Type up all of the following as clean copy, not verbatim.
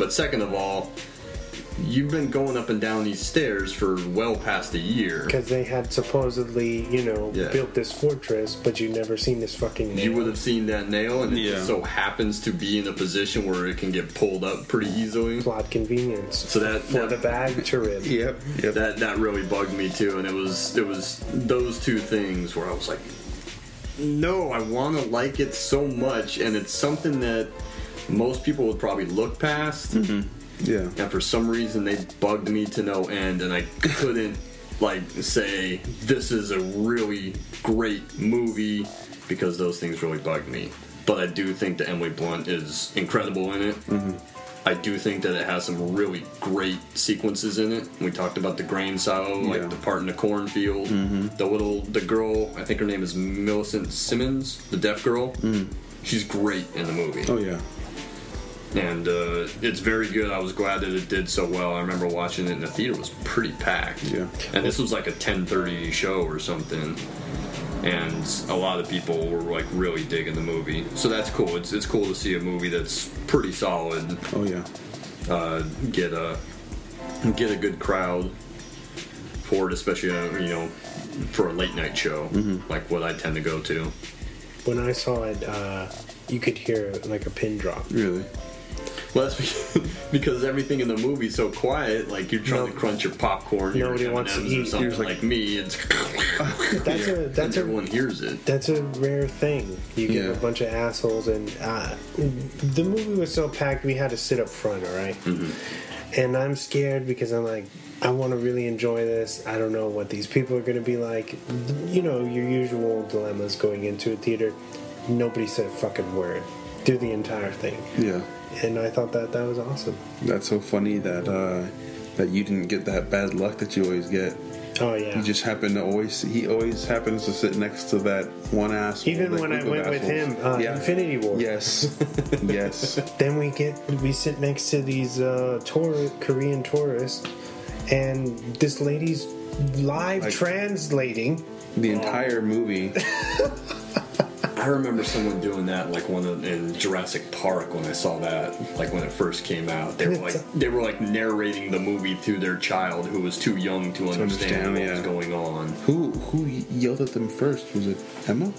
But second of all, you've been going up and down these stairs for well past a year. Because they had supposedly, built this fortress, but you never seen this fucking nail. You would have seen that nail, and it just so happens to be in a position where it can get pulled up pretty easily. Plot convenience. So the bag to rib. Yep. That really bugged me too, and it was those two things where I was like, no, I want to like it so much, and it's something that most people would probably look past. Mm-hmm. Yeah. And for some reason, they bugged me to no end, and I couldn't, say, this is a really great movie, because those things really bugged me. But I do think that Emily Blunt is incredible in it. Mm-hmm. I do think that it has some really great sequences in it. We talked about the grain silo, the part in the cornfield. Mm-hmm. The girl, I think her name is Millicent Simmons, the deaf girl. Mm-hmm. She's great in the movie. Oh, yeah. And it's very good. I was glad that it did so well. I remember watching it in the theater. It was pretty packed. Yeah. And this was like a 10:30 show or something. And a lot of people were really digging the movie. So that's cool. It's cool to see a movie that's pretty solid. Oh yeah. Get a good crowd for it, especially for a late night show, like what I tend to go to. When I saw it, you could hear like a pin drop. Really? Well, that's because everything in the movie is so quiet. Like you're trying to crunch your popcorn. Nobody wants to eat. Or something like me. It's everyone hears it. That's a rare thing. You get a bunch of assholes, and the movie was so packed. We had to sit up front. All right? And I'm scared because I'm like, I want to really enjoy this. I don't know what these people are going to be like. Your usual dilemmas going into a theater. Nobody said a fucking word through the entire thing. Yeah. And I thought that was awesome. That's so funny that you didn't get that bad luck that you always get. Oh yeah. He always happens to sit next to that one asshole. Even when I went with him, Infinity War. Yes. Yes. Then we sit next to these Korean tourists, and this lady's live translating the entire movie. I remember someone doing that, in Jurassic Park when I saw that, when it first came out. They were narrating the movie to their child who was too young to understand what was going on. Who yelled at them first? Was it Emma?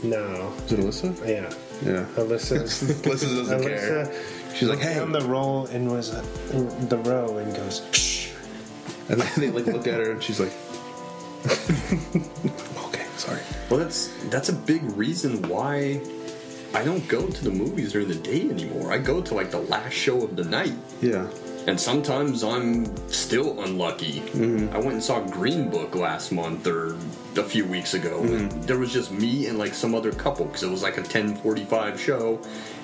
No. Was it Alyssa? Yeah. Yeah. Alyssa doesn't care. She's like, hey. On the roll and was the row and goes, shh. And then they look at her and she's like, okay, sorry. Well, that's a big reason why I don't go to the movies during the day anymore. I go to the last show of the night. Yeah. And sometimes I'm still unlucky. Mm-hmm. I went and saw Green Book last month or a few weeks ago. Mm-hmm. And there was just me and some other couple because it was a 10:45 show.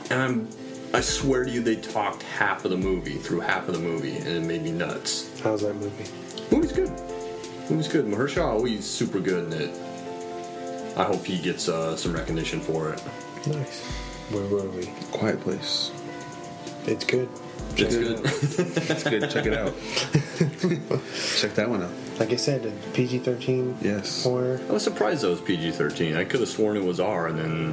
And I swear to you, they talked through half of the movie, and it made me nuts. How's that movie? Movie's good. Mahershala Ali's super good in it. I hope he gets some recognition for it. Nice. Where were we? Quiet Place. It's good. It's good. It's good. Check it out. Check that one out. Like I said, PG-13. Yes. Horror. I was surprised that was PG-13. I could have sworn it was R, and then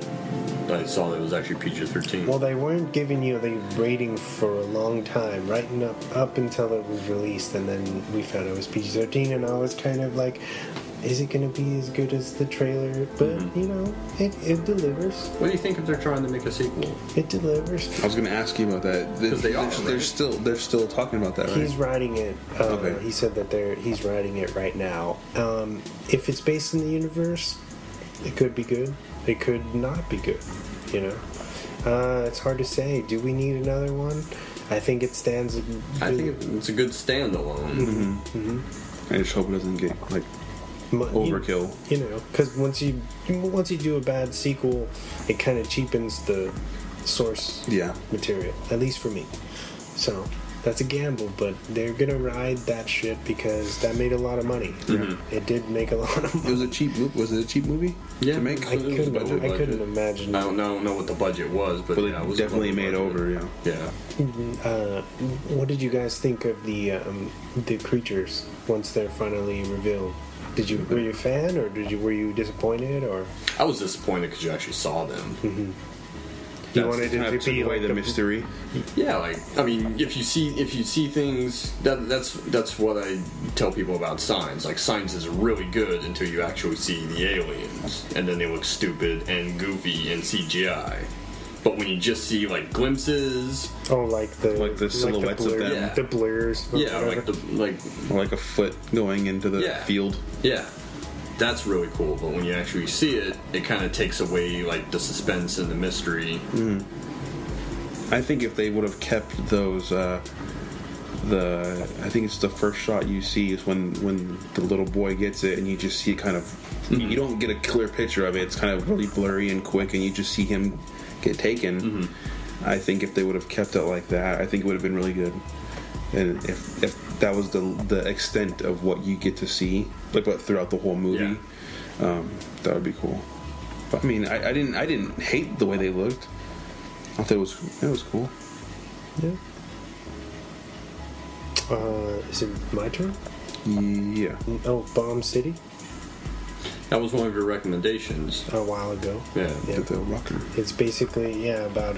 I saw that it was actually PG-13. Well, they weren't giving you the rating for a long time, right up until it was released, and then we found it was PG-13, and I was kind of like, is it going to be as good as the trailer? But, it delivers. What do you think if they're trying to make a sequel? It delivers. I was going to ask you about that. Because they're still talking about that, right? He's writing it. Okay. He said that he's writing it right now. If it's based in the universe, it could be good. It could not be good, It's hard to say. Do we need another one? I think it stands... I think it's a good standalone. Mm-hmm. Mm-hmm. I just hope it doesn't get, overkill. Because once you do a bad sequel, it kind of cheapens the source material, at least for me. So that's a gamble, but they're gonna ride that shit because that made a lot of money. Mm-hmm. It did make a lot of money. It was a cheap movie. Was it a cheap movie to make? I couldn't imagine. I don't know what the budget was, but it was definitely made over. Yeah. What did you guys think of the creatures once they're finally revealed? Were you a fan, or were you disappointed, or? I was disappointed because you actually saw them. Mm-hmm. He wanted it to be away like the mystery. Yeah, like I mean, if you see things, that's what I tell people about Signs. Like Signs is really good until you actually see the aliens, and then they look stupid and goofy and CGI. But when you just see like glimpses, like the silhouettes of them, the blurs, yeah, like a foot going into the field. Yeah, that's really cool. But when you actually see it, it kind of takes away like the suspense and the mystery. I think if they would have kept those, I think it's the first shot you see is when the little boy gets it, and you just see kind of, you don't get a clear picture of it. It's kind of really blurry and quick, and you just see him get taken. I think if they would have kept it like that, I think it would have been really good. And if that was the extent of what you get to see, like what throughout the whole movie, that would be cool. But I mean, I didn't hate the way they looked. I thought it was cool. Yeah. Is it my turn? Yeah. Oh, Bomb City. That was one of your recommendations A while ago. Yeah. The rocker. It's basically about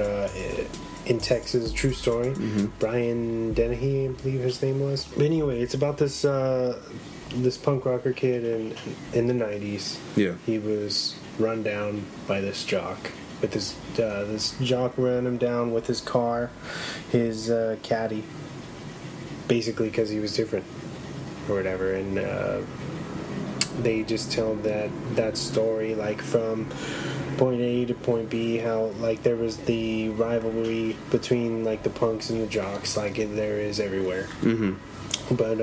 in Texas, true story. Brian Dennehy, I believe his name was. But anyway, it's about this this punk rocker kid in the 90s. Yeah. He was run down by this jock. With this jock ran him down with his car, his caddy, basically because he was different or whatever, and they just tell that story like from point A to point B, how like there was the rivalry between like the punks and the jocks, like there is everywhere. But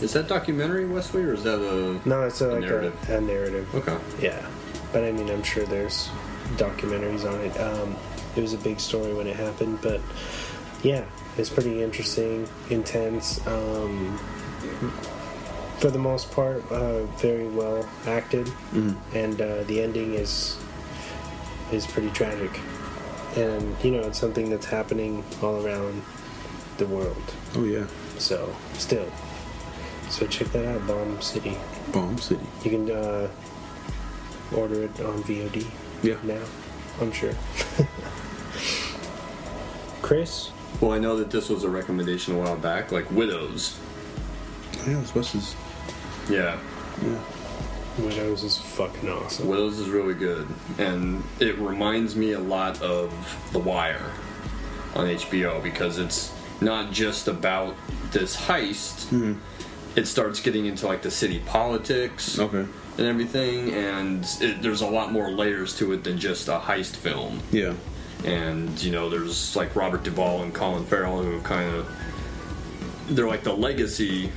is that documentary, Wesley, or is that no? It's a narrative? A narrative. Okay. Yeah, but I mean, I'm sure there's documentaries on it. It was a big story when it happened, but yeah, it's pretty interesting, intense. For the most part, very well acted, and the ending is pretty tragic. And you know, it's something that's happening all around the world. Oh yeah. So check that out, Bomb City. Bomb City. You can order it on VOD. Yeah. Now, I'm sure. Chris? Well, I know that this was a recommendation a while back, like Widows. Oh, yeah, it's Wes's. Yeah. Widows is fucking awesome. Widows is really good, and it reminds me a lot of The Wire on HBO, because it's not just about this heist. It starts getting into like the city politics. Okay. And everything, and there's a lot more layers to it than just a heist film. Yeah. And, you know, there's like Robert Duvall and Colin Farrell who kind of, they're like the legacy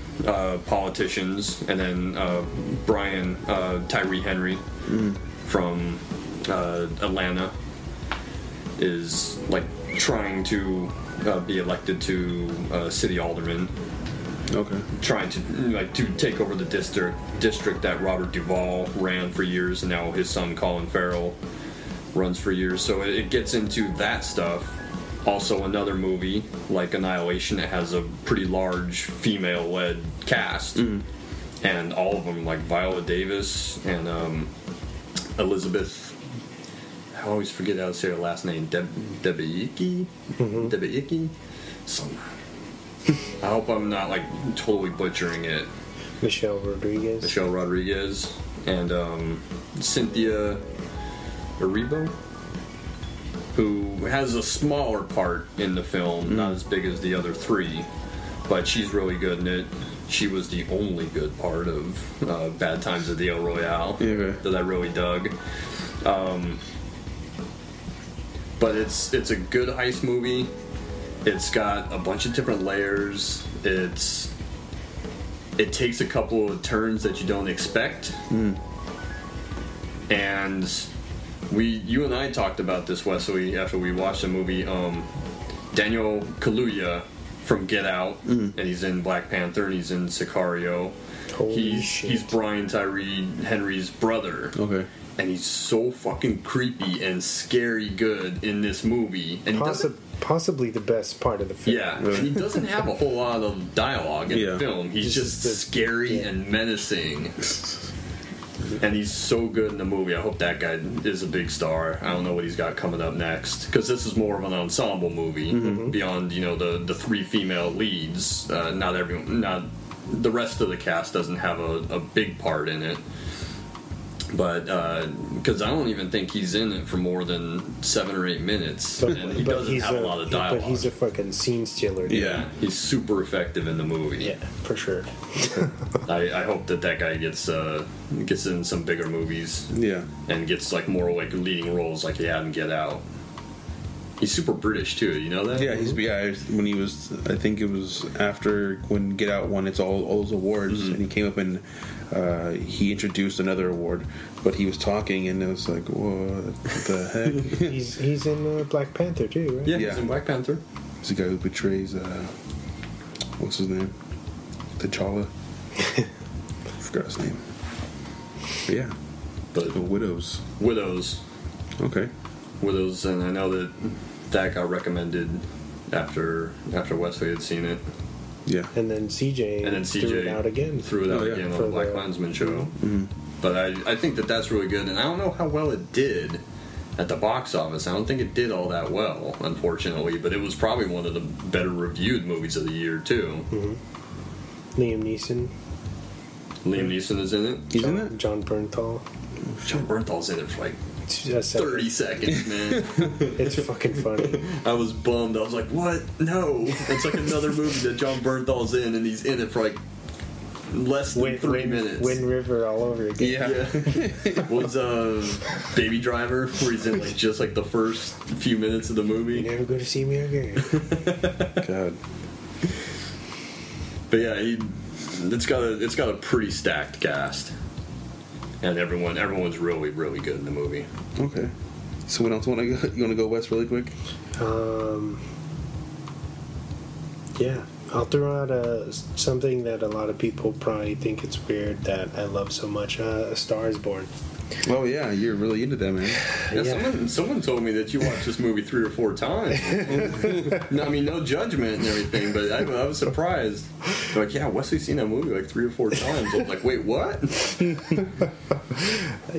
politicians, and then Brian Tyree Henry from Atlanta is like trying to be elected to city alderman. Okay. Trying to take over the district that Robert Duvall ran for years, and now his son Colin Farrell runs for years. So it gets into that stuff. Also, another movie like Annihilation that has a pretty large female-led cast, and all of them, like Viola Davis and Elizabeth. I always forget how to say her last name. Debicki. Debicki. I hope I'm not like totally butchering it. Michelle Rodriguez and Cynthia Erivo, who has a smaller part in the film, not as big as the other three, but she's really good in it. She was the only good part of Bad Times at the El Royale that I really dug. But it's a good heist movie. It's got a bunch of different layers. It takes a couple of turns that you don't expect. And you and I talked about this, Wesley, after we watched the movie. Daniel Kaluuya from Get Out, and he's in Black Panther, and he's in Sicario. He's Brian Tyree Henry's brother. Okay. And he's so fucking creepy and scary good in this movie. And possibly the best part of the film. Yeah, really. He doesn't have a whole lot of dialogue in the film. He's just scary and menacing. And he's so good in the movie. I hope that guy is a big star. I don't know what he's got coming up next, because this is more of an ensemble movie. Beyond the three female leads. Not the rest of the cast doesn't have a big part in it. But because I don't even think he's in it for more than 7 or 8 minutes, and he doesn't have a lot of dialogue. But he's a fucking scene stealer. Dude. Yeah, he's super effective in the movie. Yeah, for sure. I hope that guy gets in some bigger movies. Yeah, and gets like more like leading roles like he had in Get Out. He's super British too. You know that? Yeah, when he was. I think it was after when Get Out won all those awards, and he came up and he introduced another award, but he was talking, and it was like, what the heck? he's in Black Panther too, right? Yeah, he's in Black Panther. He's the guy who betrays. What's his name? T'Challa. Forgot his name. But yeah, but the Widows. Okay. Widows, and I know that got recommended after Wesley had seen it. Yeah. And then CJ threw it out again. On the Black Klansman show. Mm-hmm. But I think that's really good, and I don't know how well it did at the box office. I don't think it did all that well, unfortunately, but it was probably one of the better reviewed movies of the year, too. Mm-hmm. Liam Neeson is in it? He's in it? John Bernthal's in it for like 30 seconds, man. It's fucking funny. I was bummed. I was like, what? No. It's like another movie that John Bernthal's in, and he's in it for like less than 3 minutes. Wind River all over again. Yeah. Was Baby Driver, where he's in like just like the first few minutes of the movie. You're never going to see me again. God. But yeah, it's got a pretty stacked cast. And everyone's really, really good in the movie. Okay. So what else you want to go, Wes, really quick? Yeah. I'll throw out something that a lot of people probably think it's weird that I love so much. A Star is Born. Oh yeah, you're really into that, man. Yeah. Someone told me that you watched this movie 3 or 4 times. No, I mean, no judgment and everything, but I was surprised. They're like, yeah, Wesley's seen that movie like 3 or 4 times. I was like, wait, what?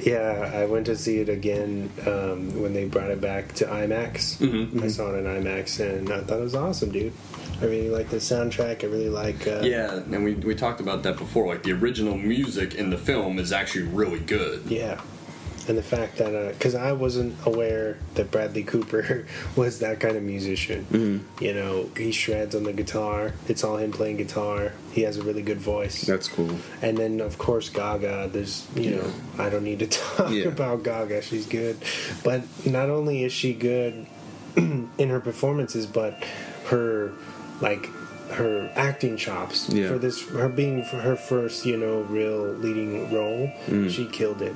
Yeah, I went to see it again when they brought it back to IMAX. Mm-hmm. I saw it in IMAX, and I thought it was awesome, dude. I really like the soundtrack. I really like... yeah, and we talked about that before. Like, the original music in the film is actually really good. Yeah. And the fact that... Because I wasn't aware that Bradley Cooper was that kind of musician. Mm-hmm. You know, he shreds on the guitar. It's all him playing guitar. He has a really good voice. That's cool. And then, of course, Gaga. There's, you know... I don't need to talk about Gaga. She's good. But not only is she good in her performances, but her acting chops for her being her first, real leading role, she killed it.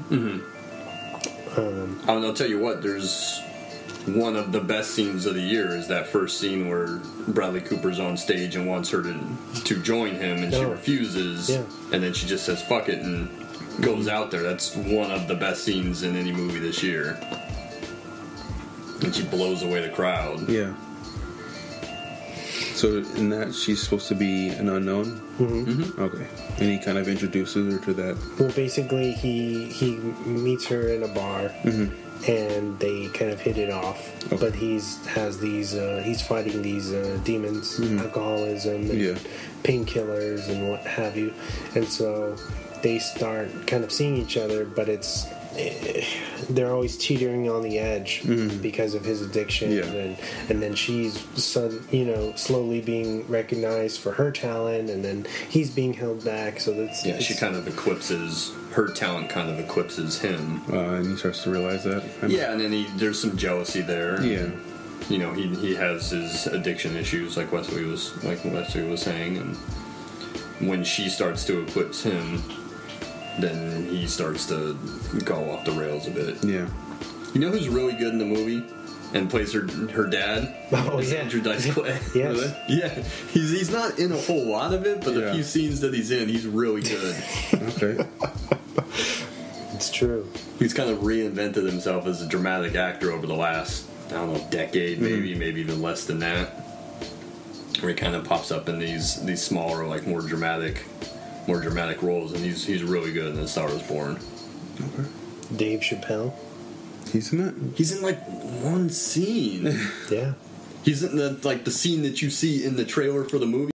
I'll tell you what, there's one of the best scenes of the year is that first scene where Bradley Cooper's on stage and wants her to join him, and she refuses, and then she just says fuck it and goes out there. That's one of the best scenes in any movie this year, and she blows away the crowd. Yeah. So in that, she's supposed to be an unknown? Mm-hmm. Okay. And he kind of introduces her to that? Well, basically, he meets her in a bar, and they kind of hit it off. Okay. But he's fighting these demons, alcoholism, and painkillers, and what have you. And so they start kind of seeing each other, but they're always teetering on the edge because of his addiction, and then she's slowly being recognized for her talent, and then he's being held back. So she kind of eclipses her talent, kind of eclipses him, and he starts to realize that. And then there's some jealousy there. Yeah, he has his addiction issues, like Wesley was saying, and when she starts to eclipse him, then he starts to go off the rails a bit. Yeah. You know who's really good in the movie and plays her dad? Oh, yeah. Andrew Dice Clay. Yes. Really? Yeah. He's not in a whole lot of it, but the few scenes that he's in, he's really good. Okay. It's true. He's kind of reinvented himself as a dramatic actor over the last, I don't know, decade, maybe even less than that. Where he kind of pops up in these smaller, like more dramatic roles, and he's really good in A Star Is Born. Okay. Dave Chappelle. He's in that? He's in like one scene. Yeah. He's in the scene that you see in the trailer for the movie.